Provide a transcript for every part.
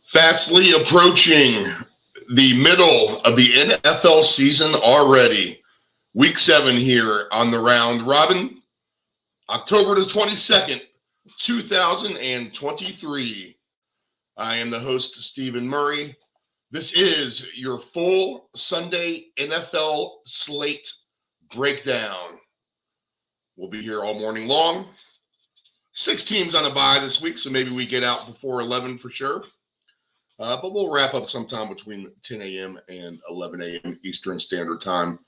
Fastly approaching the middle of the NFL season already. Week 7 here on the round robin. October the 22nd, 2023. I am the host, Stephen Murray. This is your full Sunday NFL slate breakdown. We'll be here all morning long. 6 teams on a bye this week, so maybe we get out before 11 for sure. But we'll wrap up sometime between 10 a.m. and 11 a.m. Eastern Standard Time.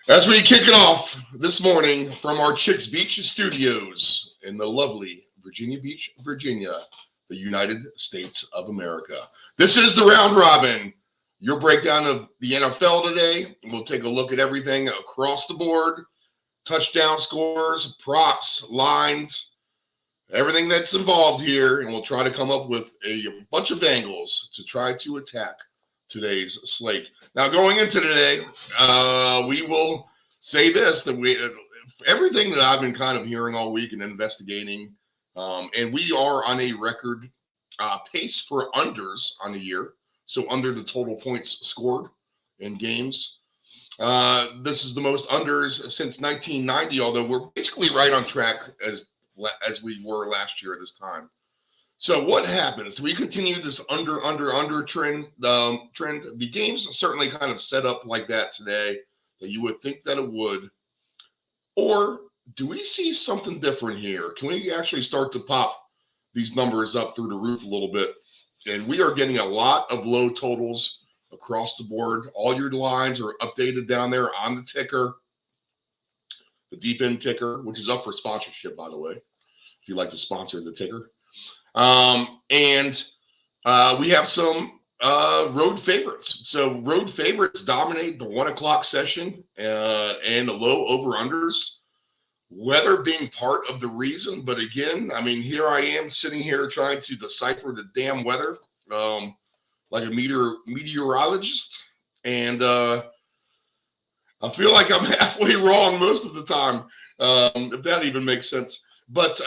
As we kick it off this morning from our Chicks Beach studios in the lovely Virginia Beach, Virginia, the United States of America. This is the Round Robin, your breakdown of the NFL today. We'll take a look at everything across the board, touchdown scores, props, lines, everything that's involved here, and we'll try to come up with a bunch of angles to try to attack today's slate. Now, going into today, we will say this, that everything that I've been kind of hearing all week and investigating, and we are on a record pace for unders on the year, so under the total points scored in games. This is the most unders since 1990, although we're basically right on track as we were last year at this time. So what happens? Do we continue this under trend? The game's certainly kind of set up like that today, that you would think that it would. Or do we see something different here? Can we actually start to pop these numbers up through the roof a little bit? And we are getting a lot of low totals across the board. All your lines are updated down there on the ticker, the deep end ticker, which is up for sponsorship, by the way, if you'd like to sponsor the ticker. And we have some road favorites. So road favorites dominate the 1 o'clock session and the low over-unders. Weather being part of the reason. But again, I mean, here I am sitting here trying to decipher the damn weather like a meteorologist. And I feel like I'm halfway wrong most of the time, if that even makes sense. But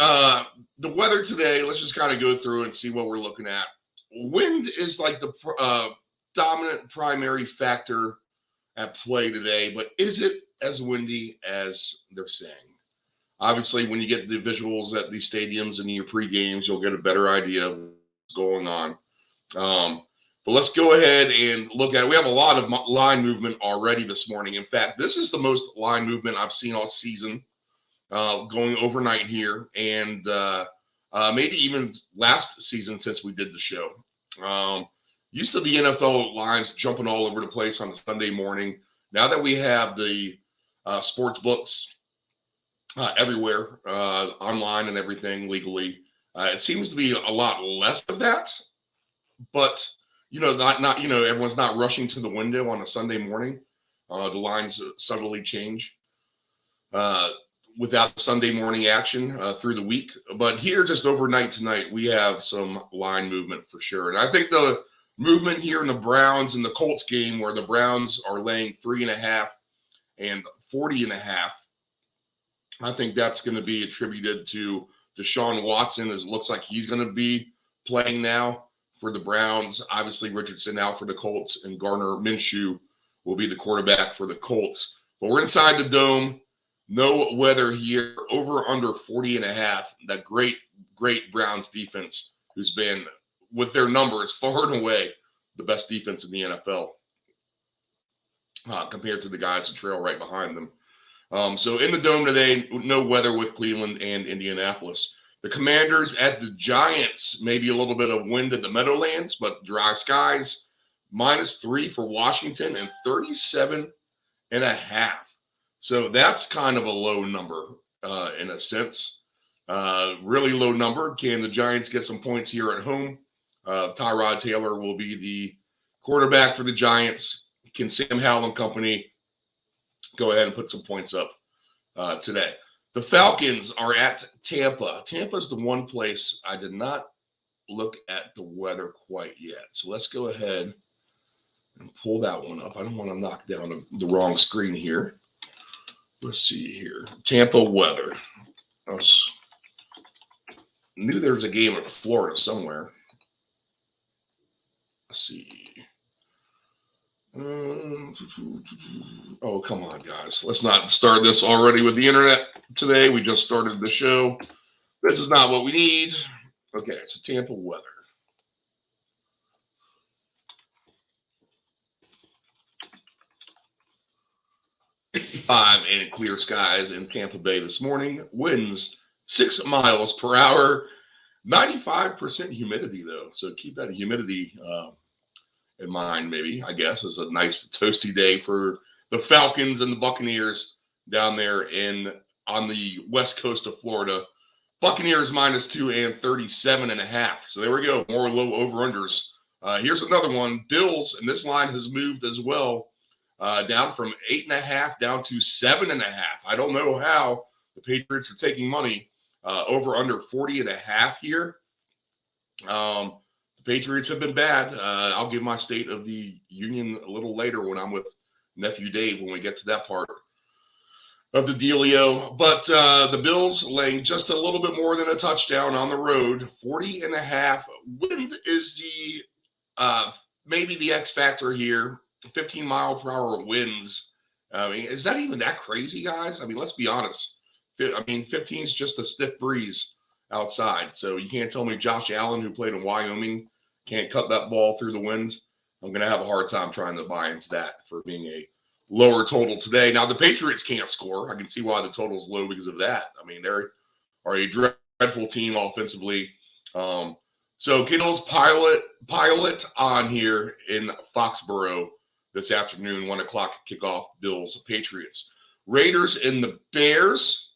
the weather today, let's just kind of go through and see what we're looking at. Wind is like the dominant primary factor at play today, but is it as windy as they're saying? Obviously, when you get the visuals at these stadiums and your pre-games, you'll get a better idea of what's going on. But let's go ahead and look at it. We have a lot of line movement already this morning. In fact, this is the most line movement I've seen all season. Going overnight here, and maybe even last season since we did the show. Used to the NFL lines jumping all over the place on a Sunday morning. Now that we have the sports books everywhere, online and everything legally, it seems to be a lot less of that. But not everyone's not rushing to the window on a Sunday morning. The lines subtly change. Without Sunday morning action through the week. But here, just overnight tonight, we have some line movement for sure. And I think the movement here in the Browns and the Colts game, where the Browns are laying 3.5 and 40.5, I think that's going to be attributed to Deshaun Watson, as it looks like he's going to be playing now for the Browns. Obviously, Richardson out for the Colts, and Gardner Minshew will be the quarterback for the Colts. But we're inside the dome. No weather here, over under 40.5. That great Browns defense, who's been, with their numbers, far and away the best defense in the NFL compared to the guys who trail right behind them. So in the dome today, no weather with Cleveland and Indianapolis. The Commanders at the Giants, maybe a little bit of wind in the Meadowlands, but dry skies. -3 for Washington and 37.5. So that's kind of a low number in a sense. Really low number. Can the Giants get some points here at home? Tyrod Taylor will be the quarterback for the Giants. Can Sam Howell and company go ahead and put some points up today? The Falcons are at Tampa. Tampa's the one place I did not look at the weather quite yet. So let's go ahead And pull that one up. I don't want to knock down the wrong screen here. Let's see here. Tampa weather. I knew there was a game in Florida somewhere. Let's see. Oh, come on, guys. Let's not start this already with the internet today. We just started the show. This is not what we need. Okay, so Tampa weather. And clear skies in Tampa Bay this morning. Winds 6 miles per hour. 95% humidity, though. So keep that humidity in mind, maybe, I guess. It's a nice toasty day for the Falcons and the Buccaneers down there on the west coast of Florida. Buccaneers -2 and 37.5. So there we go. More low over-unders. Here's another one. Bills, and this line has moved as well. Down from 8.5 down to 7.5. I don't know how the Patriots are taking money over under 40.5 here. The Patriots have been bad. I'll give my State of the Union a little later when I'm with Nephew Dave when we get to that part of the dealio. But the Bills laying just a little bit more than a touchdown on the road. 40.5. Wind is the maybe the X factor here. 15 mile per hour winds. I mean, is that even that crazy, guys? I mean, let's be honest. 15 is just a stiff breeze outside. So you can't tell me Josh Allen, who played in Wyoming, can't cut that ball through the wind. I'm going to have a hard time trying to buy into that for being a lower total today. Now, the Patriots can't score. I can see why the total is low because of that. I mean, they are a dreadful team offensively. So Kittle's pilot on here in Foxborough this afternoon, 1 o'clock kickoff, Bills, Patriots. Raiders and the Bears.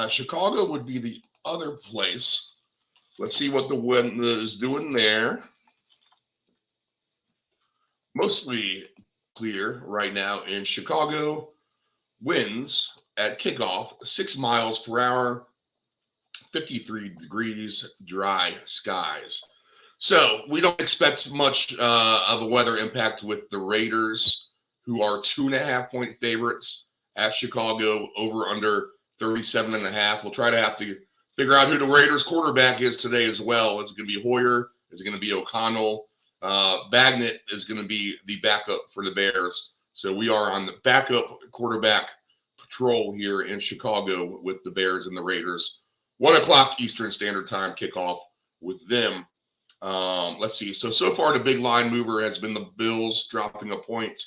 Chicago would be the other place. Let's see what the wind is doing there. Mostly clear right now in Chicago. Winds at kickoff, 6 miles per hour, 53 degrees, dry skies. So we don't expect much of a weather impact with the Raiders, who are 2.5-point favorites at Chicago, over under 37.5. We'll try to have to figure out who the Raiders quarterback is today as well. Is it going to be Hoyer? Is it going to be O'Connell? Bagnett is going to be the backup for the Bears. So we are on the backup quarterback patrol here in Chicago with the Bears and the Raiders. 1 o'clock Eastern Standard Time kickoff with them. Let's see. So far, the big line mover has been the Bills dropping a point.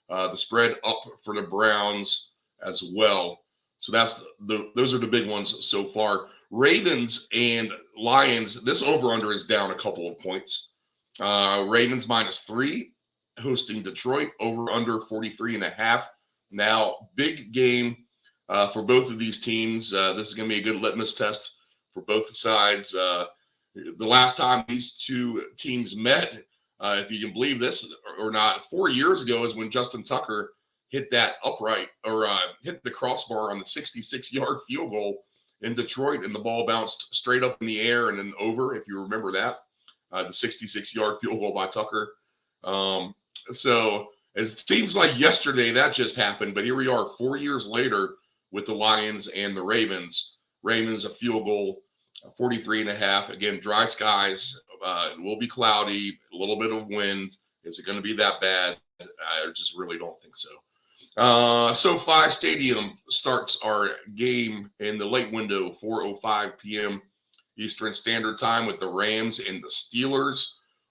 The spread up for the Browns as well. So those are the big ones so far. Ravens and Lions, this over-under is down a couple of points. Ravens -3, hosting Detroit, over-under 43.5. Now, big game for both of these teams. This is going to be a good litmus test for both sides. The last time these two teams met, if you can believe this or not, 4 years ago is when Justin Tucker hit that upright or hit the crossbar on the 66-yard field goal in Detroit, and the ball bounced straight up in the air and then over, if you remember that, the 66-yard field goal by Tucker. So it seems like yesterday that just happened, but here we are 4 years later with the Lions and the Ravens. Ravens a field goal, 43.5. Again, dry skies. It will be cloudy, a little bit of wind. Is it going to be that bad? I just really don't think so. SoFi Stadium starts our game in the late window, 4:05 p.m. Eastern Standard Time with the Rams and the Steelers.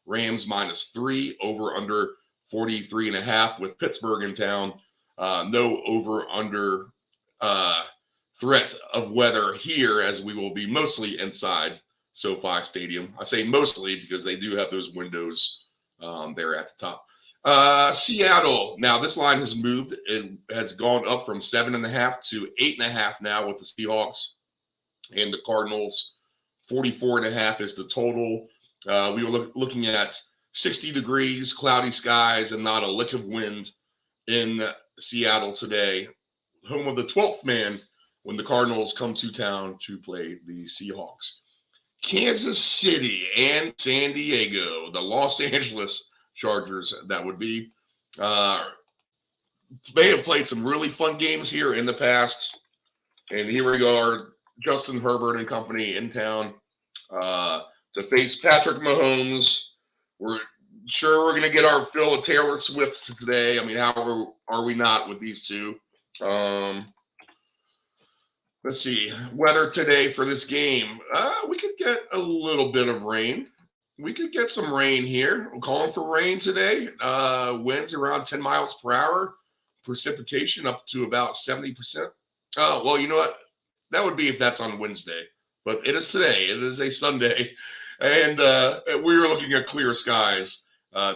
Rams -3, over under 43.5 with Pittsburgh in town. No over under threat of weather here, as we will be mostly inside SoFi Stadium. I say mostly because they do have those windows there at the top. Seattle. Now, this line has moved. It has gone up from 7.5 to 8.5 now with the Seahawks and the Cardinals. 44.5 is the total. We were looking at 60 degrees, cloudy skies, and not a lick of wind in Seattle today. Home of the 12th man when the Cardinals come to town to play the Seahawks. Kansas City and San Diego, the Los Angeles Chargers, that would be. They have played some really fun games here in the past. And here we are, Justin Herbert and company in town to face Patrick Mahomes. We're sure we're going to get our fill of Taylor Swift today. I mean, how are we not with these two? Let's see. Weather today for this game. We could get a little bit of rain. We could get some rain here. I'm calling for rain today. Winds around 10 miles per hour. Precipitation up to about 70%. Oh, well, you know what? That would be if that's on Wednesday. But it is today. It is a Sunday. And we were looking at clear skies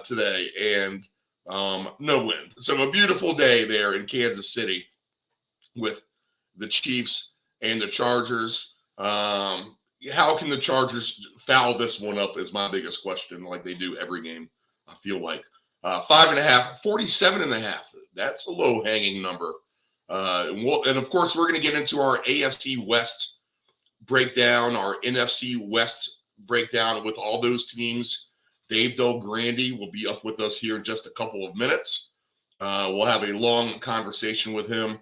today and no wind. So a beautiful day there in Kansas City with the Chiefs and the Chargers. How can the Chargers foul this one up is my biggest question, like they do every game, I feel like. 5.5, 47.5. That's a low-hanging number. And, of course, we're going to get into our AFC West breakdown, our NFC West breakdown with all those teams. Dave Del Grande will be up with us here in just a couple of minutes. We'll have a long conversation with him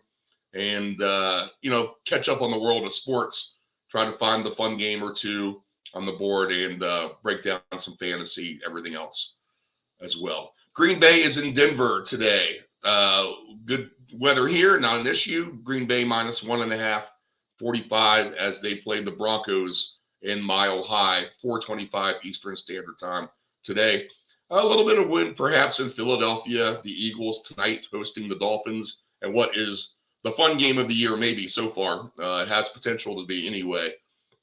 and, catch up on the world of sports, try to find the fun game or two on the board and break down some fantasy, everything else as well. Green Bay is in Denver today. Good weather here, not an issue. Green Bay minus 1.5, 45 as they played the Broncos in Mile High, 4:25 Eastern Standard Time today. A little bit of wind perhaps in Philadelphia. The Eagles tonight hosting the Dolphins, and what is the fun game of the year maybe so far. It has potential to be anyway.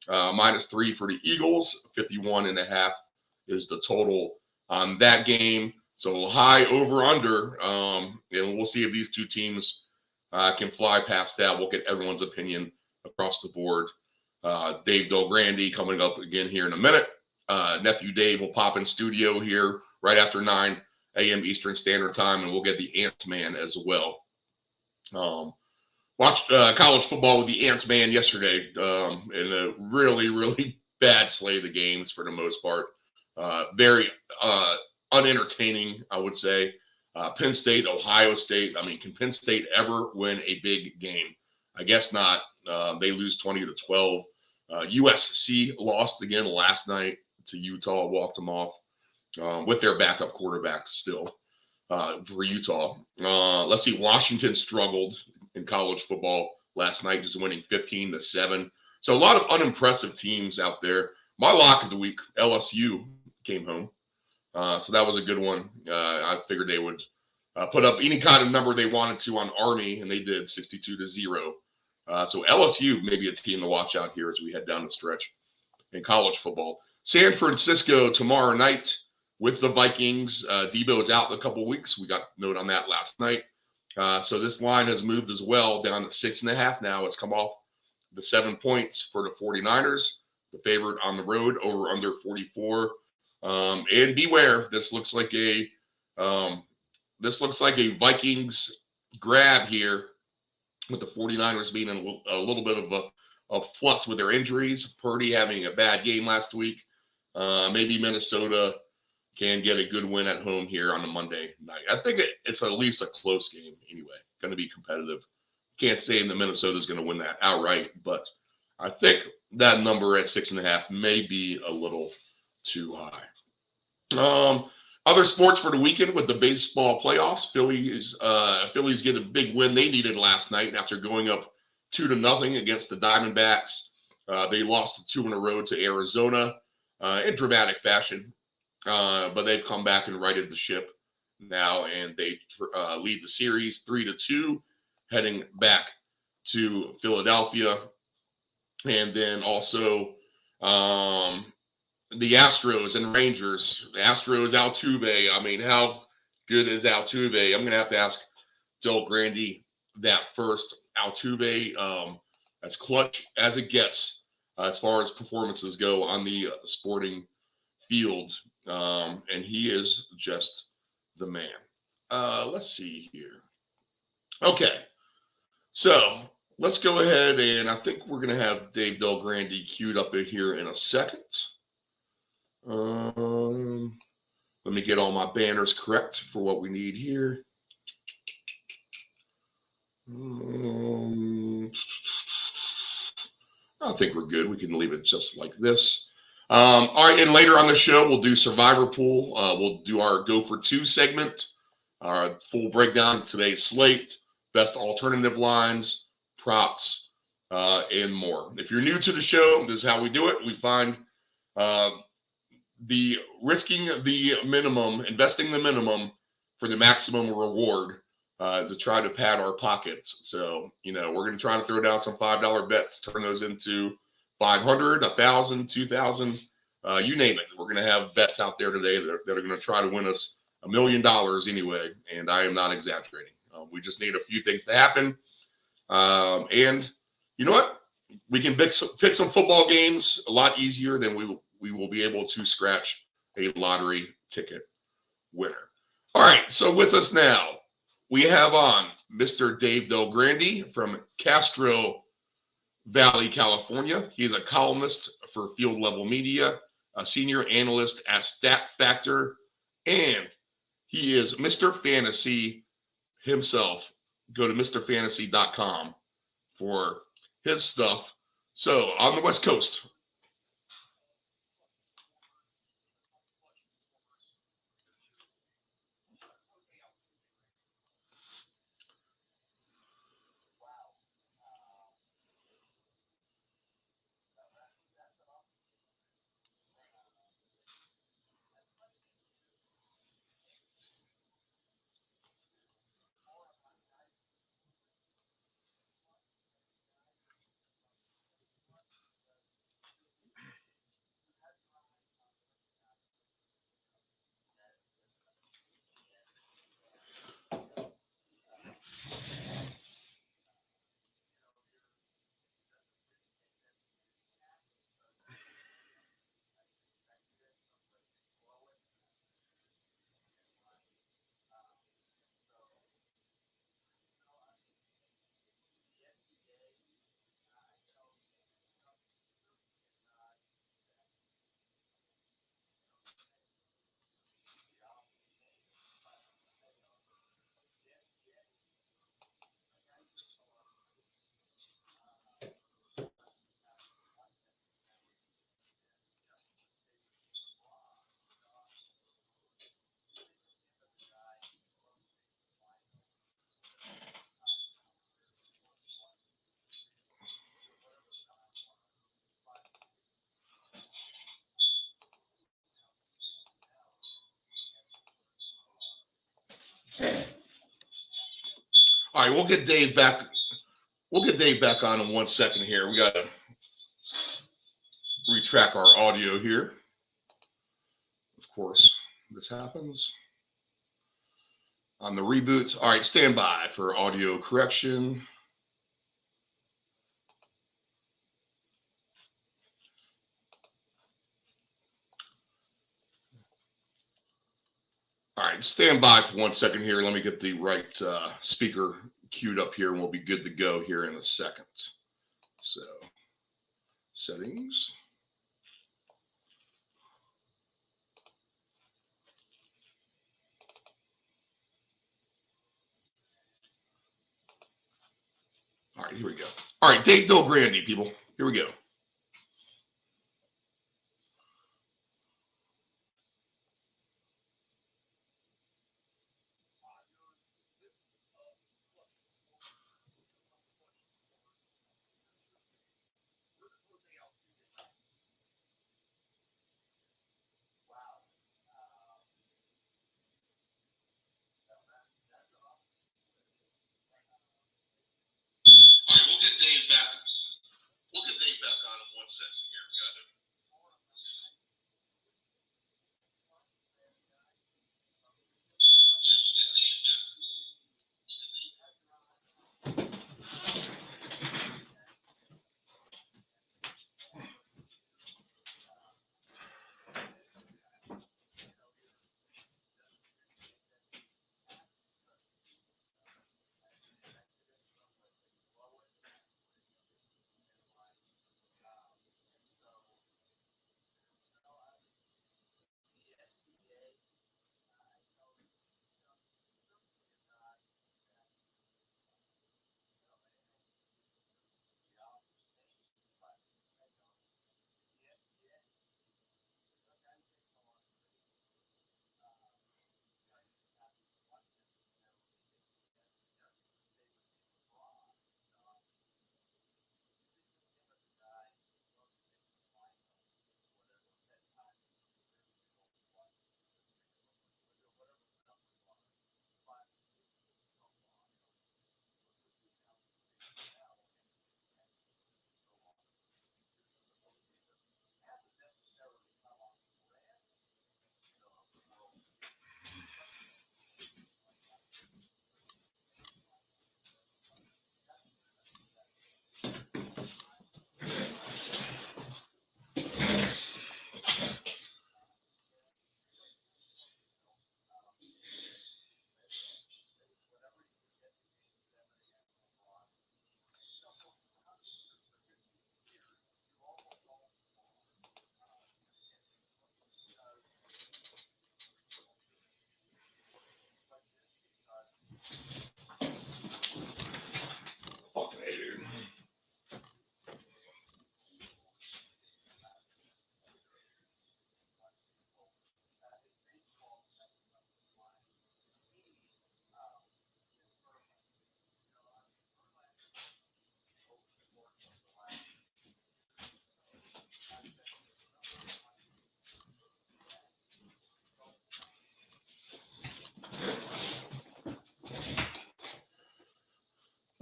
-3 for the Eagles, 51.5 is the total on that game. So high over under, and we'll see if these two teams can fly past that. We'll get everyone's opinion across the board. Dave Del Grande coming up again here in a minute. Nephew Dave will pop in studio here right after 9 a.m. Eastern Standard Time, and we'll get the Ant-Man as well. Watched college football with the Ant-Man yesterday in a really, really bad slate of games for the most part. Very unentertaining, I would say. Penn State, Ohio State. I mean, can Penn State ever win a big game? I guess not. They lose 20-12. USC lost again last night to Utah, walked them off with their backup quarterback still for Utah. Let's see. Washington struggled in college football last night, just winning 15-7. So a lot of unimpressive teams out there. My lock of the week, LSU, came home. So that was a good one. I figured they would put up any kind of number they wanted to on Army, and they did 62-0. So LSU may be a team to watch out here as we head down the stretch in college football. San Francisco tomorrow night with the Vikings. Debo is out in a couple of weeks. We got a note on that last night. So this line has moved as well down to 6.5 now. It's come off the 7 points for the 49ers, the favorite on the road, over under 44. And beware, this looks like a Vikings grab here, with the 49ers being in a little bit of a flux with their injuries. Purdy having a bad game last week. Maybe Minnesota can get a good win at home here on a Monday night. I think it's at least a close game anyway. Going to be competitive. Can't say that Minnesota is going to win that outright, but I think that number at 6.5 may be a little too high. Other sports for the weekend with the baseball playoffs. Phillies get a big win they needed last night after going up 2-0 against the Diamondbacks. They lost 2 in a row to Arizona in dramatic fashion, but they've come back and righted the ship now, and they lead the series 3-2, heading back to Philadelphia. And then also the Astros and Rangers. The Astros, Altuve. I mean, how good is Altuve? I'm going to have to ask Del Grande that first. Altuve, as clutch as it gets as far as performances go on the sporting field. And he is just the man. Let's see here. Okay. So let's go ahead, and I think we're going to have Dave Del Grande queued up in here in a second. Let's Let me get all my banners correct for what we need here. I think we're good. We can leave it just like this. All right, and later on the show, we'll do Survivor Pool. We'll do our Go for Two segment, our full breakdown of today's slate, best alternative lines, props, and more. If you're new to the show, this is how we do it. We find the risking the minimum, investing the minimum for the maximum reward to try to pad our pockets. So, we're going to try to throw down some $5 bets, turn those into 500, 1,000, 2,000, you name it. We're going to have bets out there today that are going to try to win us $1 million anyway. And I am not exaggerating. We just need a few things to happen. And you know what? We can pick some football games a lot easier than we will be able to scratch a lottery ticket winner. All right, so with us now, we have on Mr. Dave Del Grande from Castro Valley, California. He's a columnist for Field Level Media, a senior analyst at Stat Factor, and he is Mr. Fantasy himself. Go to MrFantasy.com for his stuff. So on the West Coast. All right, we'll get Dave back. We'll get Dave back on in 1 second here. We got to retrack our audio here. Of course, this happens on the reboot. All right, stand by for audio correction. All right, stand by for 1 second here. Let me get the right speaker queued up here, and we'll be good to go here in a second. So, settings. All right, here we go. All right, Dave Del Grande, people. Here we go. All right, we'll get Dave back. We'll get Dave back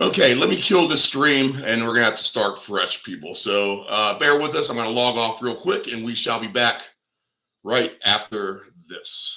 Okay, let me kill this stream, and we're going to have to start fresh, people. So bear with us. I'm going to log off real quick, and we shall be back right after this.